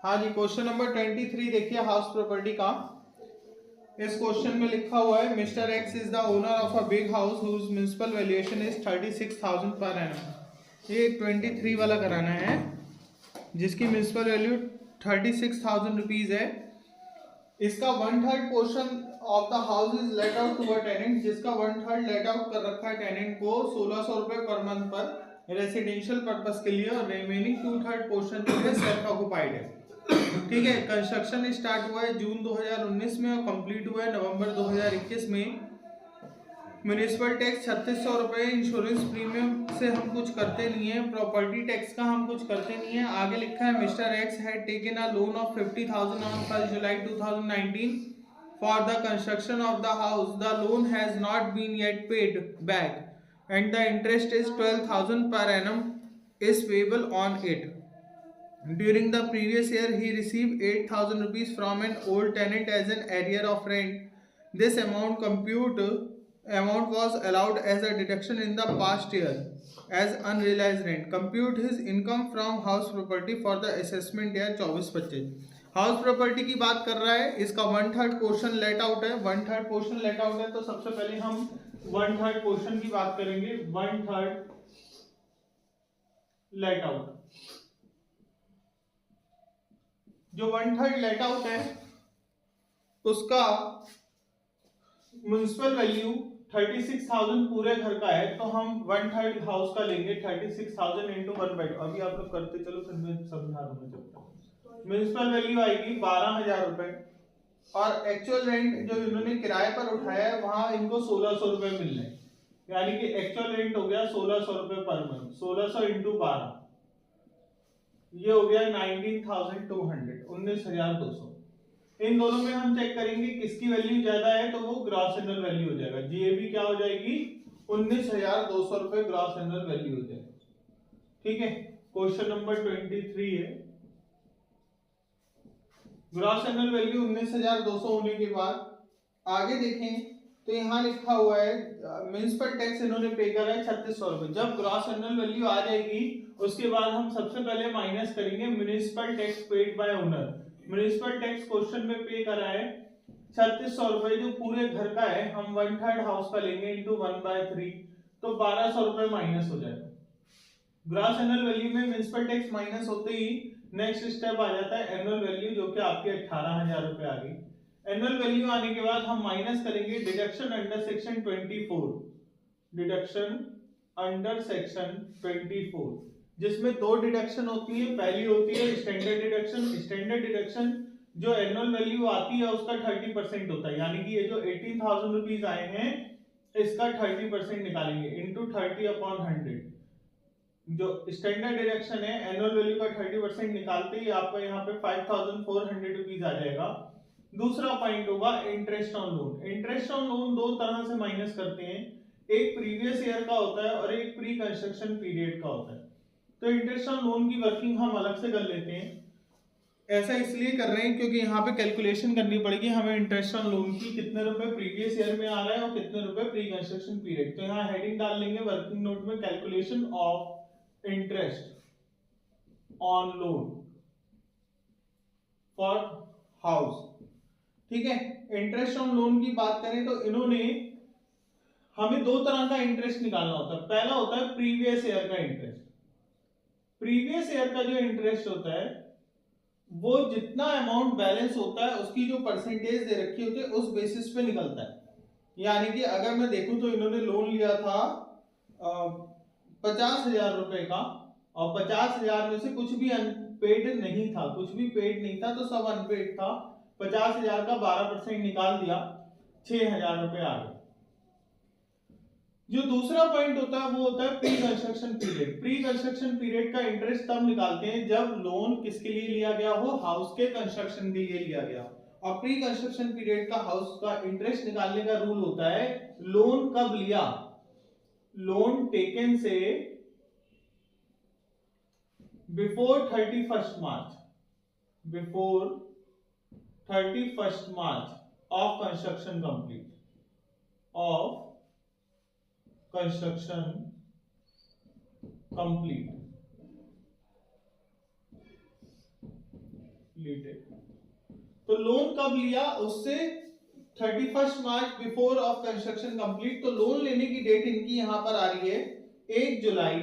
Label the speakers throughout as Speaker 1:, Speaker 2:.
Speaker 1: हाँ जी, question number 23 देखिए house property का। इस क्वेश्चन में लिखा हुआ है mister X is the owner of a big house whose municipal valuation is 36,000 per annum. ये 23 वाला कराना है जिसकी म्युनिसिपल वैल्यू 36,000 रुपीज है। इसका 1/3 portion of the house is let out to a tenant, जिसका 1/3 लेट आउट कर रखा है टेनेंट को 1600 रुपए पर मंथ पर रेसिडेंशियल पर्पस के लिए, और रिमेनिंग 2/3 पोर्शन जो है सेल्फ ऑक्युपाइड है। ठीक है, कंस्ट्रक्शन स्टार्ट हुआ है जून 2019 में और कंप्लीट हुआ है नवंबर 2021 में। म्युनिसिपल टैक्स 3600 रुपए, इंश्योरेंस प्रीमियम से हम कुछ करते नहीं है, प्रॉपर्टी टैक्स का हम कुछ करते नहीं है। आगे लिखा है mister X had taken a loan of 50,000 on 1 July 2019 for the construction of the house. The loan has not been yet paid back and the interest is 12,000 per annum is payable on it. During the previous year, he received 8,000 rupees from an old tenant as an arrear of rent. This amount was allowed as a deduction in the past year as unrealized rent. Compute his income from house property for the assessment year 24-25। House property की बात कर रहा है, इसका 1/3 portion let out है। 1/3 portion let out है तो सबसे पहले हम 1/3 पोर्शन की बात करेंगे। 1/3 लेट आउट, जो 1/3 लेट आउट है उसका म्युनिसिपल वैल्यू 36,000 पूरे घर का है, तो हम 1/3 हाउस का लेंगे 36,000 इंटू 1/2। अभी आप लोग करते चलो, फिर मैं समझा दूंगा जब तक। म्युनिसिपल वैल्यू आएगी 12,000 रुपए, और एक्चुअल रेंट जो इन्होंने किराए पर उठाया है वहां इनको 1600 रुपए मिल रहे हैं, यानी कि एक्चुअल रेंट हो गया 1600 रुपए पर मंथ। 1600 इंटू 12 ये हो गया 19,200, 19,200। इन दोनों में हम चेक करेंगे किसकी वैल्यू ज्यादा है, तो वो ग्रॉस एनुअल वैल्यू हो जाएगा। जीएबी क्या हो जाएगी, 19,200 रुपए ग्रॉस एनुअल वैल्यू हो जाएगी। ठीक है, क्वेश्चन नंबर 23 है। ग्रॉस एनुअल वैल्यू 19,200 होने के बाद आगे देखें तो यहाँ लिखा हुआ है म्युनिसिपल टैक्स इन्होंने पे करा है 3600 रुपए। जब ग्रॉस एनुअल वैल्यू आ जाएगी उसके बाद हम सबसे पहले माइनस करेंगे municipal tax paid by owner. Municipal tax question में पे करा है 3600 रुपए, जो पूरे घर का है। हम 1/3 हाउस का लेंगे इंटू 1/3, तो 1200 रुपए माइनस हो जाएगा। ग्रॉस एनुअल वैल्यू में म्युनिसिपल टैक्स माइनस होते ही नेक्स्ट स्टेप आ जाता है एनुअल वैल्यू, जो कि आपके 18,000 रुपए आ गई। एनुअल वैल्यू आने के बाद हम माइनस करेंगे deduction under section 24, deduction under section 24, जिसमें दो डिडक्शन होती है। पहली होती है स्टैंडर्ड डिडक्शन। स्टैंडर्ड डिडक्शन जो एनुअल वैल्यू आती है उसका 30% होता है, यानी कि ये जो 18,000 रुपीज आए हैं इसका 30% निकालेंगे इंटू 30/100। जो स्टैंडर्ड डिडक्शन है एनुअल वैल्यू का 30% निकालते ही आपका यहाँ पे 5,400 रुपीज आ जाएगा। दूसरा पॉइंट होगा interest on loan. Interest on loan दो तरह से माइनस करते हैं, एक प्रीवियस ईयर का होता है और एक प्री कंस्ट्रक्शन पीरियड का होता है। तो इंटरेस्ट ऑन लोन की वर्किंग हम अलग से कर लेते हैं। ऐसा इसलिए कर रहे हैं क्योंकि यहाँ पे कैलकुलेशन करनी पड़ेगी हमें इंटरेस्ट ऑन लोन की, कितने रुपए प्रीवियस ईयर में आ रहा है और कितने रुपए प्री कंस्ट्रक्शन पीरियड। तो यहाँ हेडिंग डाल लेंगे वर्किंग नोट में, calculation of interest on loan for house. ठीक है, इंटरेस्ट ऑन लोन की बात करें तो इन्होंने हमें दो तरह का इंटरेस्ट निकालना होता है। पहला होता है प्रीवियस ईयर का इंटरेस्ट। प्रीवियस ईयर का जो इंटरेस्ट होता है वो जितना अमाउंट बैलेंस होता है उसकी जो परसेंटेज दे रखी होती है उस बेसिस पे निकलता है। यानी कि अगर मैं देखूं तो इन्होंने लोन लिया था 50,000 रुपए का, और 50,000 में से कुछ भी अनपेड नहीं था, कुछ भी पेड नहीं था, तो सब अनपेड था। 50,000 का 12% निकाल दिया, 6,000 रुपए आ गए। जो दूसरा पॉइंट होता है वो होता है pre construction period. Pre construction period का इंटरेस्ट तब निकालते हैं जब लोन किसके लिए लिया गया हो, हाउस के कंस्ट्रक्शन के लिए लिया गया। और प्री कंस्ट्रक्शन पीरियड का हाउस का इंटरेस्ट निकालने का रूल होता है लोन कब लिया, लोन टेकन से before 31st March, before 31st March of construction complete, of construction complete. Completed. तो लोन कब लिया, उससे 31 मार्च बिफोर ऑफ कंस्ट्रक्शन कंप्लीट। तो लोन लेने की डेट इनकी यहाँ पर आ रही है 1 जुलाई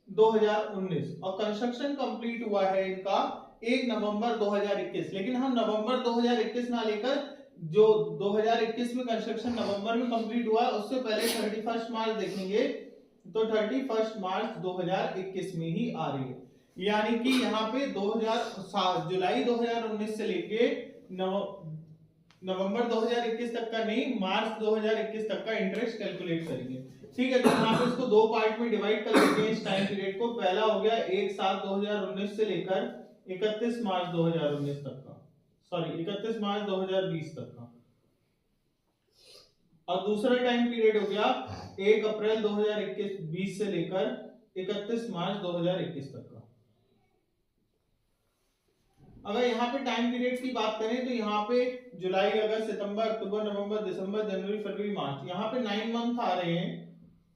Speaker 1: 2019 और कंस्ट्रक्शन कंप्लीट हुआ है इनका 1 नवंबर 2021। लेकिन हम नवंबर 2021 ना लेकर जो 2021 में कंस्ट्रक्शन नवंबर में कंप्लीट हुआ है उससे पहले 31 मार्च देखेंगे, तो 31 मार्च 2021 में ही आ रही है। यानी कि यहाँ पे जुलाई 2019 से लेके नवंबर 2021 तक का नहीं, मार्च 2021 तक का इंटरेस्ट कैलकुलेट करेंगे। ठीक है, तो यहाँ पे इसको दो पार्ट में डिवाइड कर देते हैं इस टाइम पीरियड को। पहला हो गया 1/7/2019 से लेकर 31 मार्च 2019 तक का, सॉरी 31 मार्च 2020 तक का। और दूसरा टाइम पीरियड हो गया 1 अप्रैल 2021 से लेकर 31 मार्च 2021 तक का। अगर यहाँ पे टाइम पीरियड की बात करें तो यहाँ पे जुलाई, अगस्त, सितंबर, अक्टूबर, नवंबर, दिसंबर, जनवरी, फरवरी, मार्च, यहाँ पे 9 मंथ आ रहे हैं,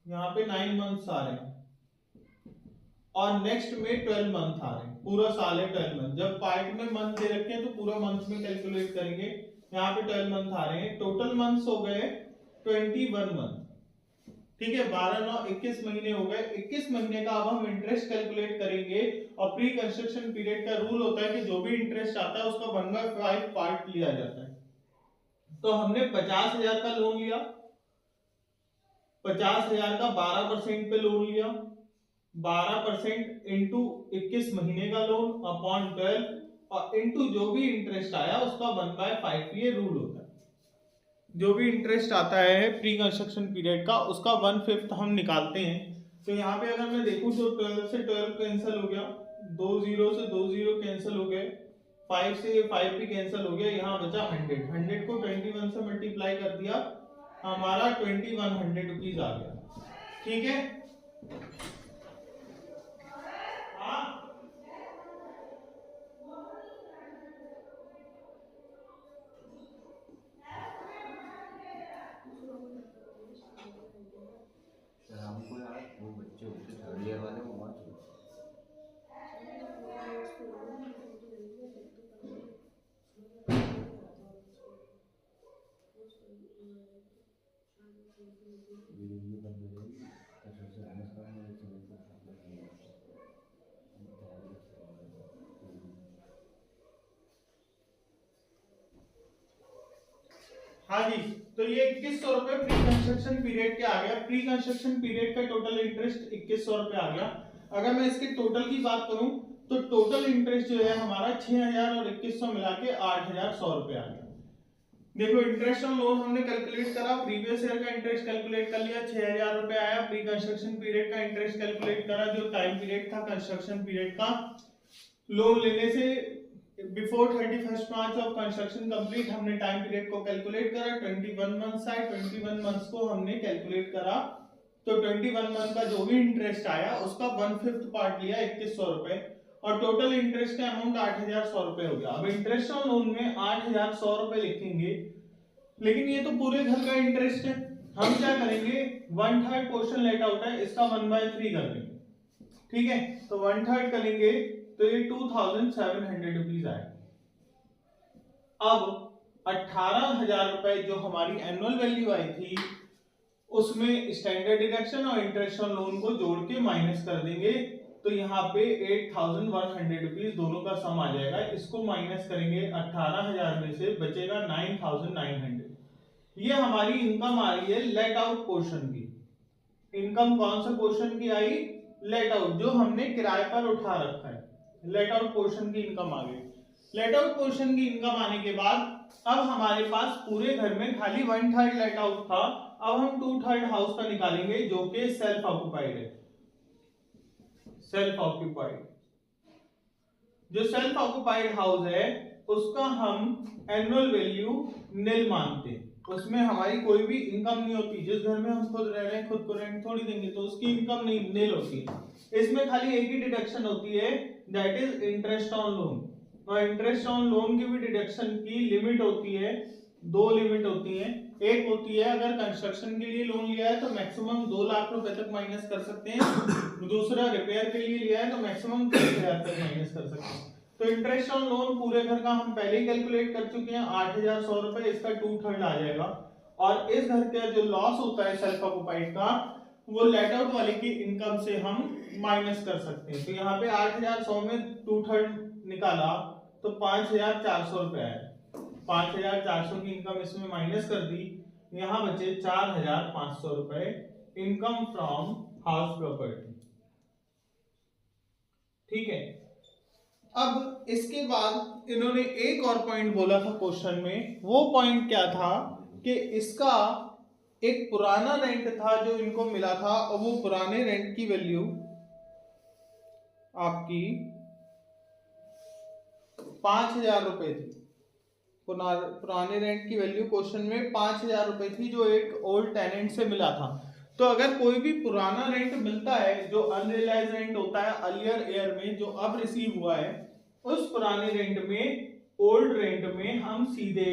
Speaker 1: यहाँ पे 9 मंथ्स आ रहे हैं और नेक्स्ट में 12 मंथ आ रहे हैं। पूरा साल है 12 मंथ। जब पार्ट में मंथ दे रखे हैं तो पूरा मंथ में कैलकुलेट करेंगे। यहाँ पे 12 मंथ आ रहे हैं। टोटल मंथ्स हो गए 21 मंथ। ठीक है, 12 9 21 महीने हो गए। 21 महीने का अब हम इंटरेस्ट कैलकुलेट करेंगे और प्री कंस्ट्रक्शन पीरियड का रूल होता है कि जो भी इंटरेस्ट आता है उसका 1/5 पार्ट लिया जाता है। तो हमने 50,000 का लोन लिया, 50,000 का 12% पे लोन लिया, 12% इंटू 21 महीने का लोन अपॉन 12 और इंटू जो भी इंटरेस्ट आया उसका 1/5, ये रूल होता है। जो भी इंटरेस्ट आता है प्री कंस्ट्रक्शन पीरियड का उसका 1/5 हम निकालते हैं। तो यहाँ पे अगर मैं देखूं तो 12 से 12 कैंसिल हो गया, 2 0 से 2 0 कैंसिल हो गए, 5 से 5 भी कैंसिल हो गया, यहाँ बचा 100। 100 को 21 से मल्टीप्लाई कर दिया, हमारा 2100 रुपीज आ गया। ठीक है,
Speaker 2: हमको यार वो बच्चे होते थर्ड ईयर वाले वो मत
Speaker 1: हाँ जी। तो ये 2100 रुपए प्री कंस्ट्रक्शन पीरियड के आ गया। प्री कंस्ट्रक्शन पीरियड का टोटल इंटरेस्ट 2100 रुपए आ गया। अगर मैं इसके टोटल की बात करूं तो टोटल इंटरेस्ट जो है हमारा 6000 और 2100 मिला के 8100 रुपए आ गया। देखो, इंटरेस्ट ऑन लोन हमने कैलकुलेट करा, प्रीवियस ईयर का इंटरेस्ट कैलकुलेट कर लिया, 6000 रुपए आया। प्री कंस्ट्रक्शन पीरियड का इंटरेस्ट कैलकुलेट करा, जो टाइम पीरियड था कंस्ट्रक्शन पीरियड का। लोन लेने से before 31 March of construction complete हमने टाइम पीरियड को कैलकुलेट करा, 21 मंथ्स आए। 21 मंथ्स को हमने कैलकुलेट करा तो 21 मंथ का जो भी इंटरेस्ट आया उसका 1/5 पार्ट लिया 2100 रुपए और टोटल इंटरेस्ट का अमाउंट 8100 रुपए हो गया। अब इंटरेस्ट ऑन लोन में 8100 रुपए लिखेंगे, लेकिन ये तो पूरे घर का इंटरेस्ट है। हम क्या करेंगे, 1/3 पोर्शन लेट आउट है, इसका 1/3 कर देंगे। ठीक है, तो 1/3 करेंगे तो ये 2700 रुपीज आए। अब 18,000 रुपए जो हमारी एनुअल वैल्यू आई थी उसमें स्टैंडर्ड डिडक्शन और इंटरेस्ट ऑन लोन को जोड़ के माइनस कर देंगे, तो यहाँ पे 8,100 रुपीज दोनों का सम आ जाएगा। इसको माइनस करेंगे 18,000 में से बचेगा 9,900। ये हमारी इनकम आ रही है लेट आउट पोर्शन की। इनकम कौन सा पोर्शन की आई, लेट आउट, जो हमने किराए पर उठा रखा है। लेट आउट पोर्शन की इनकम आ गई। लेट आउट पोर्शन की इनकम आने के बाद अब हमारे पास पूरे घर में खाली 1/3 लेट आउट था। अब हम 2/3 हाउस का निकालेंगे जो कि सेल्फ ऑक्युपाइड है। सेल्फ ऑक्युपाइड, जो सेल्फ ऑक्युपाइड हाउस है उसका हम एनुअल वैल्यू निल मानते हैं। उसमें हमारी कोई भी इनकम नहीं होती। जिस घर में हम खुद रह रहे हैं, खुद को रेंट थोड़ी देंगे, तो उसकी इनकम नहीं, निल होती है। इसमें खाली एक ही डिडक्शन होती है, that is interest on loan. और इंटरेस्ट ऑन लोन की भी डिडक्शन की लिमिट होती है, दो लिमिट होती है। एक होती है अगर कंस्ट्रक्शन के लिए लोन लिया है तो मैक्सिमम 2 लाख रुपए तक माइनस कर सकते हैं। दूसरा रिपेयर के लिए लिया है तो मैक्सिमम 30,000 तक माइनस कर सकते हैं। तो इंटरेस्ट ऑन लोन पूरे घर का हम पहले ही कैलकुलेट कर चुके हैं 8,100 रुपए, इसका 2/3 आ जाएगा। और इस घर का जो लॉस होता है सेल्फ ऑक्युपाइड का, वो लेट आउट वाले की इनकम से हम माइनस कर सकते हैं। तो यहाँ पे 8,100 में 2/3 निकाला तो 5,400 रुपए आया। 5,400 की इनकम इसमें माइनस कर दी, यहाँ बचे 4,500 रुपए इनकम फ्रॉम हाउस प्रॉपर्टी। ठीक है, अब इसके बाद इन्होंने एक और पॉइंट बोला था क्वेश्चन में। वो पॉइंट क्या था कि इसका एक पुराना रेंट था जो इनको मिला था, और वो पुराने रेंट की वैल्यू आपकी 5,000 रुपए थी। पुराने रेंट की वैल्यू क्वेश्चन में 5,000 रुपए थी जो एक ओल्ड टेनेंट से मिला था। तो अगर कोई भी पुराना रेंट मिलता है जो अनरियलाइज रेंट होता है अर्लियर ईयर में, जो अब रिसीव हुआ है, उस पुराने रेंट में ओल्ड रेंट में हम सीधे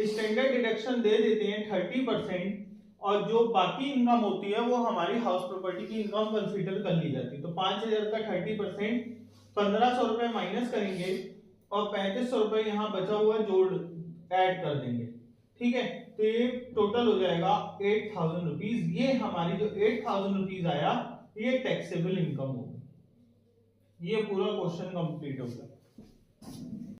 Speaker 1: स्टैंडर्ड डिडक्शन दे देते हैं 30%, और जो बाकी इनकम होती है वो हमारी हाउस प्रॉपर्टी की इनकम कंसीडर कर ली जाती है। तो 5,000 का 30% 1,500 रुपए माइनस करेंगे और 3,500 रुपए यहाँ बचा हुआ जोड़ ऐड कर देंगे। ठीक है, तो ये टोटल हो जाएगा 8,000 रुपीज। ये हमारी जो 8,000 रुपीज आया ये टैक्सेबल इनकम होगी। ये पूरा क्वेश्चन कंप्लीट हो गया।